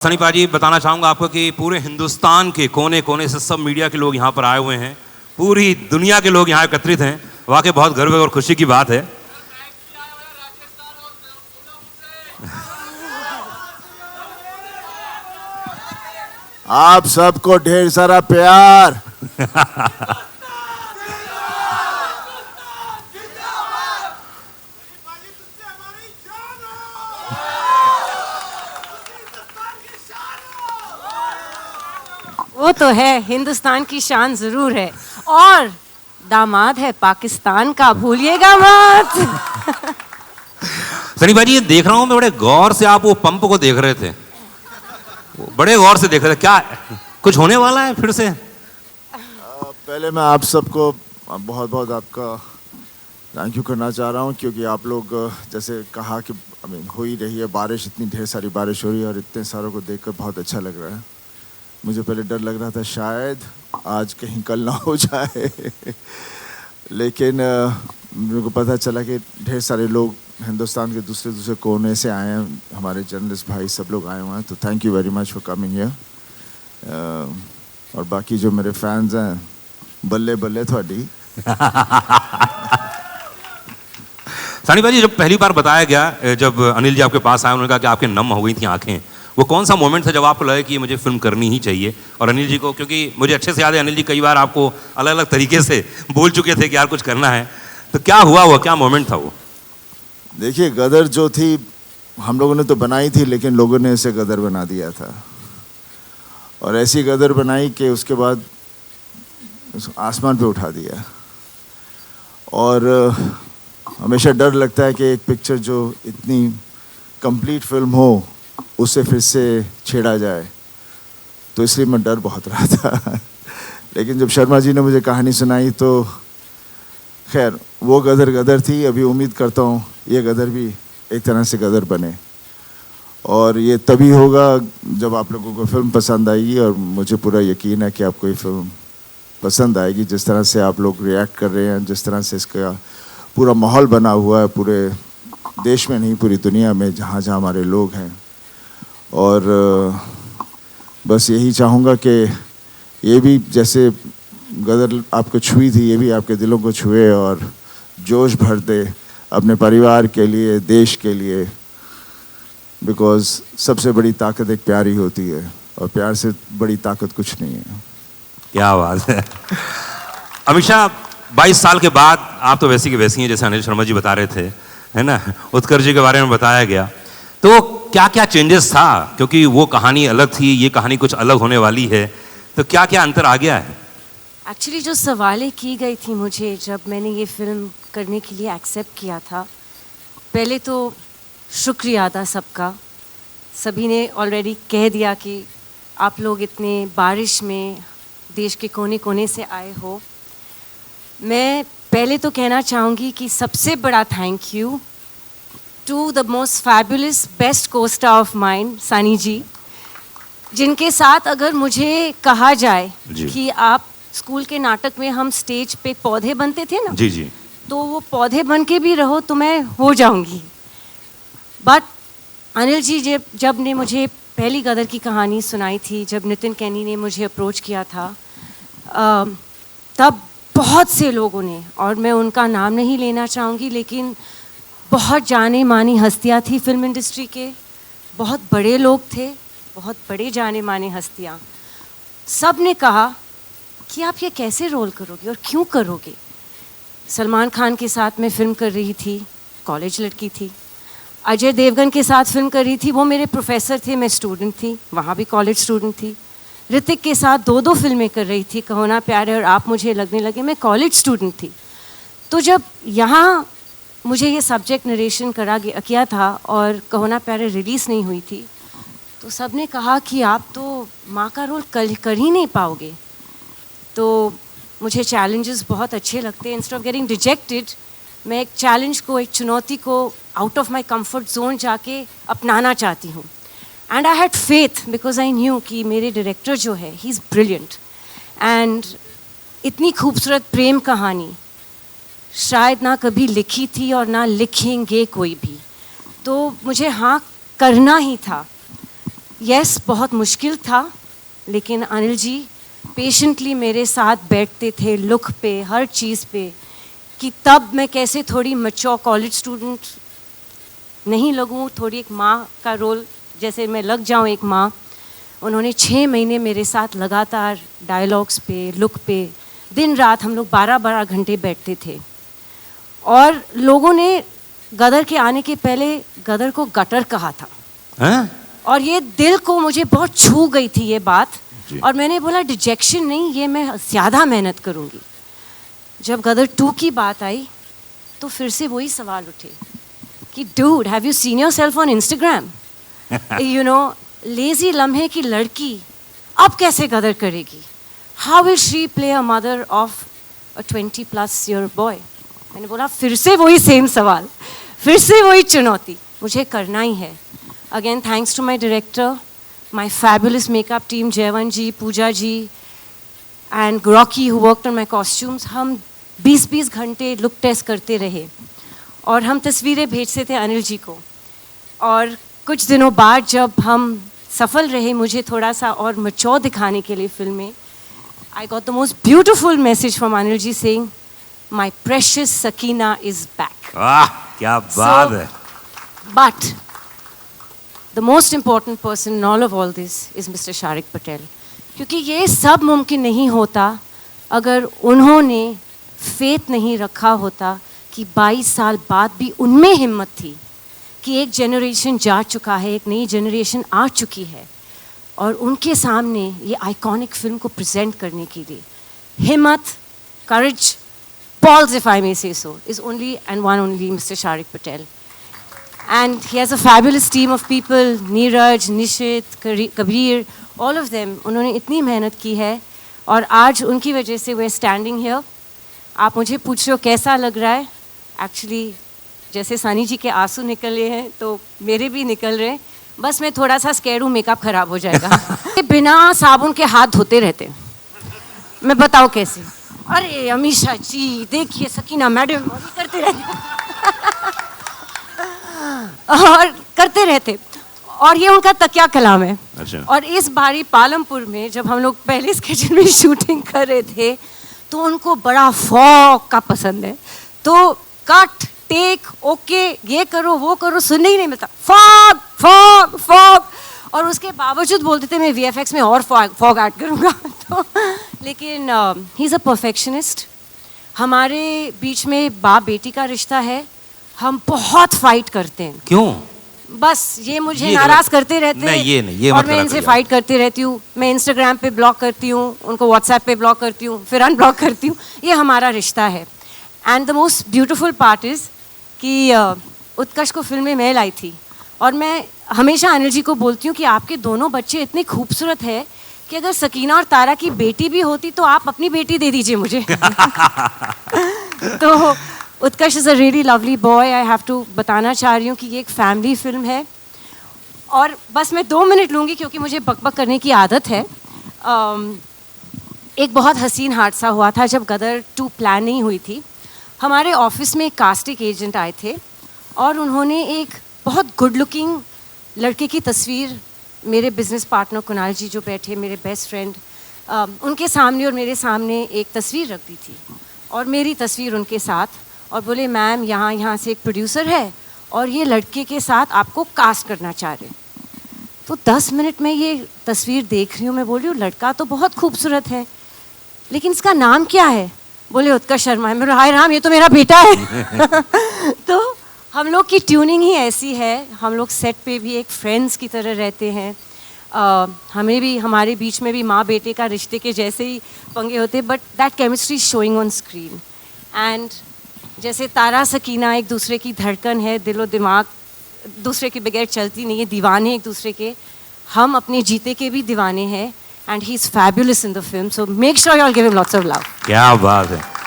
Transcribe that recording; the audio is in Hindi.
सनी पाजी बताना चाहूँगा आपको कि पूरे हिंदुस्तान के कोने कोने से सब मीडिया के लोग यहाँ पर आए हुए हैं, पूरी दुनिया के लोग यहाँ एकत्रित हैं। वाकई बहुत गर्व और खुशी की बात है। आप सबको ढेर सारा प्यार। वो तो है, हिंदुस्तान की शान जरूर है और दामाद है पाकिस्तान का, भूलिएगा मत। सनी भाई ये देख रहा हूँ मैं, बड़े गौर से आप वो पंप को देख रहे थे, बड़े गौर से देख रहे थे। क्या कुछ होने वाला है फिर से? पहले मैं आप सबको बहुत बहुत आपका थैंक यू करना चाह रहा हूँ, क्योंकि आप लोग जैसे कहा कि हो ही रही है बारिश, इतनी ढेर सारी बारिश हो रही है और इतने सारों को देखकर बहुत अच्छा लग रहा है। मुझे पहले डर लग रहा था शायद आज कहीं कल ना हो जाए, लेकिन मेरे को पता चला कि ढेर सारे लोग हिंदुस्तान के दूसरे दूसरे कोने से आए हैं, हमारे जर्नलिस्ट भाई सब लोग आए हुए हैं, तो thank you very much for coming here. और बाकी जो मेरे फैंस हैं, बल्ले बल्ले थोड़ी। सनी भाई जब पहली बार बताया गया, जब अनिल जी आपके पास आए, उन्होंने कहा कि आपके नम हो गई थी आंखें, वो कौन सा मोमेंट था जब आपको लगा कि मुझे फिल्म करनी ही चाहिए? और अनिल जी को, क्योंकि मुझे अच्छे से याद है अनिल जी कई बार आपको अलग अलग तरीके से बोल चुके थे कि यार कुछ करना है, तो क्या हुआ, वो क्या मोमेंट था वो? देखिए, गदर जो थी हम लोगों ने तो बनाई थी, लेकिन लोगों ने इसे गदर बना दिया था, और ऐसी गदर बनाई कि उसके बाद आसमान पे उठा दिया। और हमेशा डर लगता है कि एक पिक्चर जो इतनी कंप्लीट फिल्म हो उसे फिर से छेड़ा जाए, तो इसलिए मैं डर बहुत रहा था। लेकिन जब शर्मा जी ने मुझे कहानी सुनाई तो खैर वो गदर गदर थी। अभी उम्मीद करता हूँ ये गदर भी एक तरह से गदर बने, और ये तभी होगा जब आप लोगों को फिल्म पसंद आएगी, और मुझे पूरा यकीन है कि आपको ये फिल्म पसंद आएगी। जिस तरह से आप लोग रिएक्ट कर रहे हैं, जिस तरह से इसका पूरा माहौल बना हुआ है पूरे देश में नहीं, पूरी दुनिया में जहाँ जहाँ हमारे लोग हैं। और बस यही चाहूँगा कि ये भी जैसे गदर आपको छुई थी, ये भी आपके दिलों को छुए और जोश भर दे अपने परिवार के लिए, देश के लिए, बिकॉज सबसे बड़ी ताकत एक प्यार ही होती है, और प्यार से बड़ी ताकत कुछ नहीं है। क्या बात है। अमीषा, 22 साल के बाद आप तो वैसी की वैसी हैं जैसे अनिल शर्मा जी बता रहे थे, है ना? उत्कर्ष जी के बारे में बताया गया, तो क्या क्या चेंजेस था? क्योंकि वो कहानी अलग थी, ये कहानी कुछ अलग होने वाली है, तो क्या क्या अंतर आ गया है? एक्चुअली जो सवालें की गई थी मुझे जब मैंने ये फिल्म करने के लिए एक्सेप्ट किया था, पहले तो शुक्रिया था सबका। सभी ने ऑलरेडी कह दिया कि आप लोग इतने बारिश में देश के कोने कोने से आए हो। मैं पहले तो कहना चाहूँगी कि सबसे बड़ा thank you to the most fabulous best costar of mine, Sunny ji, जिनके साथ अगर मुझे कहा जाए कि आप स्कूल के नाटक में हम स्टेज पे पौधे बनते थे ना, जी जी, तो वो पौधे बन के भी रहो तो मैं हो जाऊंगी। बट अनिल जी जब ने मुझे पहली गदर की कहानी सुनाई थी, जब नितिन कैनी ने मुझे अप्रोच किया था, तब बहुत से लोगों ने, और मैं उनका नाम नहीं लेना चाहूँगी, लेकिन बहुत जाने मानी हस्तियाँ थी फिल्म इंडस्ट्री के, बहुत बड़े लोग थे, बहुत बड़े जाने माने हस्तियाँ, सब ने कहा कि आप ये कैसे रोल करोगे और क्यों करोगे। सलमान खान के साथ मैं फिल्म कर रही थी, कॉलेज लड़की थी। अजय देवगन के साथ फिल्म कर रही थी, वो मेरे प्रोफेसर थे, मैं स्टूडेंट थी, वहाँ भी कॉलेज स्टूडेंट थी। ऋतिक के साथ दो फिल्में कर रही थी, कहो ना प्यारे और आप मुझे लगने लगे, मैं कॉलेज स्टूडेंट थी। तो जब यहाँ मुझे ये सब्जेक्ट नरेशन किया था और कहो ना प्यारे रिलीज़ नहीं हुई थी, तो सब ने कहा कि आप तो माँ का रोल कर ही नहीं पाओगे। तो मुझे चैलेंजेस बहुत अच्छे लगते हैं। इंस्टेड ऑफ गेटिंग रिजेक्टेड, मैं एक चैलेंज को, एक चुनौती को out of my comfort zone जाके अपनाना चाहती हूँ। And I had faith because I knew कि मेरे डायरेक्टर जो है, ही इज़ ब्रिलियंट, एंड इतनी खूबसूरत प्रेम कहानी शायद ना कभी लिखी थी और ना लिखेंगे कोई भी, तो मुझे हाँ करना ही था। यस बहुत मुश्किल था, लेकिन अनिल जी पेशेंटली मेरे साथ बैठते थे लुक पे, हर चीज़ पे, कि तब मैं कैसे थोड़ी मैच्योर कॉलेज स्टूडेंट नहीं लगूं, थोड़ी एक माँ का रोल जैसे मैं लग जाऊं एक माँ। उन्होंने 6 महीने मेरे साथ लगातार डायलॉग्स पे, लुक पे, दिन रात हम लोग 12-12 घंटे बैठते थे। और लोगों ने गदर के आने के पहले गदर को गटर कहा था। हैं? और ये दिल को मुझे बहुत छू गई थी ये बात। जी। और मैंने बोला डिजेक्शन नहीं, ये मैं ज़्यादा मेहनत करूँगी। जब गदर 2 की बात आई तो फिर से वही सवाल उठे कि dude have you seen yourself on Instagram? You know, lazy लम्हे की लड़की अब कैसे गदर करेगी? How will she play a mother of a 20+ year boy? मैंने बोला फिर से वही सेम सवाल, फिर से वही चुनौती, मुझे करना ही है। Again thanks to my director, my fabulous makeup team, Jaivan ji, Pooja ji and Rocky who worked on my costumes. हम 20-20 घंटे लुक टेस्ट करते रहे और हम तस्वीरें भेजते थे अनिल जी को। और कुछ दिनों बाद जब हम सफल रहे मुझे थोड़ा सा और मैच्योर दिखाने के लिए फिल्म में, I got the most beautiful message from Anil ji saying my precious Sakina is back. वाह क्या बात है। But the most important person in all of all this is Mr. Sharik Patel. क्योंकि ये सब मुमकिन नहीं होता अगर उन्होंने फेथ नहीं रखा होता कि 22 साल बाद भी उनमें हिम्मत थी कि एक जनरेशन जा चुका है, एक नई जनरेशन आ चुकी है और उनके सामने ये आइकॉनिक फिल्म को प्रेजेंट करने के लिए हिम्मत, courage, balls if I may say so, is only and one only Mr. Sharik Patel. And he has a fabulous team of people, Neeraj, Nishit, Kabir, all of them. उन्होंने इतनी मेहनत की है और आज उनकी वजह से we're standing here. आप मुझे पूछ रहे हो कैसा लग रहा है? Actually, जैसे सानी जी के आंसू निकले हैं तो मेरे भी निकल रहे हैं। बस मैं थोड़ा सा स्कैर्ड हूँ, मेकअप खराब हो जाएगा। बिना साबुन के हाथ धोते रहते हैं। मैं बताओ कैसे? अरे अमीशा जी देखिए सकीना मैडम करते रहते और करते रहते और ये उनका तकिया कलाम है। अच्छा। और इस बारी पालमपुर में जब हम लोग पहले स्केड्यूल में शूटिंग कर रहे थे तो उनको बड़ा फॉग का पसंद है, तो कट टेक ओके ये करो वो करो सुनने ही नहीं मिलता, फॉग फॉग फॉग। और उसके बावजूद बोलते थे मैं VFX में और फॉग ऐड करूँगा। तो लेकिन ही इज़ अ परफेक्शनिस्ट। हमारे बीच में बाप बेटी का रिश्ता है, हम बहुत फाइट करते हैं। क्यों? बस ये मुझे ये नाराज गलत- करते रहते हैं। नहीं, ये नहीं, ये और मत मैं करा इनसे करिए। फाइट करती रहती हूँ। मैं इंस्टाग्राम पे ब्लॉक करती हूँ, उनको व्हाट्सएप पे ब्लॉक करती हूँ, फिर अनब्लॉक करती हूँ। ये हमारा रिश्ता है। And the most beautiful part is कि उत्कर्ष को फिल्म में मैं लाई थी और मैं हमेशा अनिल जी को बोलती हूँ कि आपके दोनों बच्चे इतने खूबसूरत है कि अगर सकीना और तारा की बेटी भी होती तो आप अपनी बेटी दे दीजिए मुझे। तो Utkarsh is a really lovely boy. I have to बताना चाह रही हूँ कि ये एक फैमिली फिल्म है। और बस मैं 2 मिनट लूँगी क्योंकि मुझे बकबक करने की आदत है। एक बहुत हसीन हादसा हुआ था जब गदर 2 प्लान नहीं हुई थी। हमारे ऑफिस में एक कास्टिंग एजेंट आए थे और उन्होंने एक बहुत गुड लुकिंग लड़के की तस्वीर मेरे बिजनेस पार्टनर कुणाल जी जो बैठे मेरे बेस्ट फ्रेंड, उनके सामने और मेरे सामने एक तस्वीर रख दी थी और मेरी तस्वीर उनके साथ, और बोले मैम यहाँ से एक प्रोड्यूसर है और ये लड़के के साथ आपको कास्ट करना चाह रहे हैं। तो 10 मिनट में ये तस्वीर देख रही हूँ, मैं बोल रही हूँ लड़का तो बहुत खूबसूरत है लेकिन इसका नाम क्या है? बोले उत्कर्ष शर्मा है। मेरे हाय राम ये तो मेरा बेटा है। तो हम लोग की ट्यूनिंग ही ऐसी है, हम लोग सेट पे भी एक फ्रेंड्स की तरह रहते हैं। हमें भी हमारे बीच में भी माँ बेटे का रिश्ते के जैसे ही पंगे होते, but that chemistry showing on screen. And जैसे तारा सकीना एक दूसरे की धड़कन है, दिलो दिमाग दूसरे के बगैर चलती नहीं है, दीवाने एक दूसरे के, हम अपने जीते के भी दीवाने हैं। And he is fabulous in the film, so make sure you all give him lots of love. क्या बात है।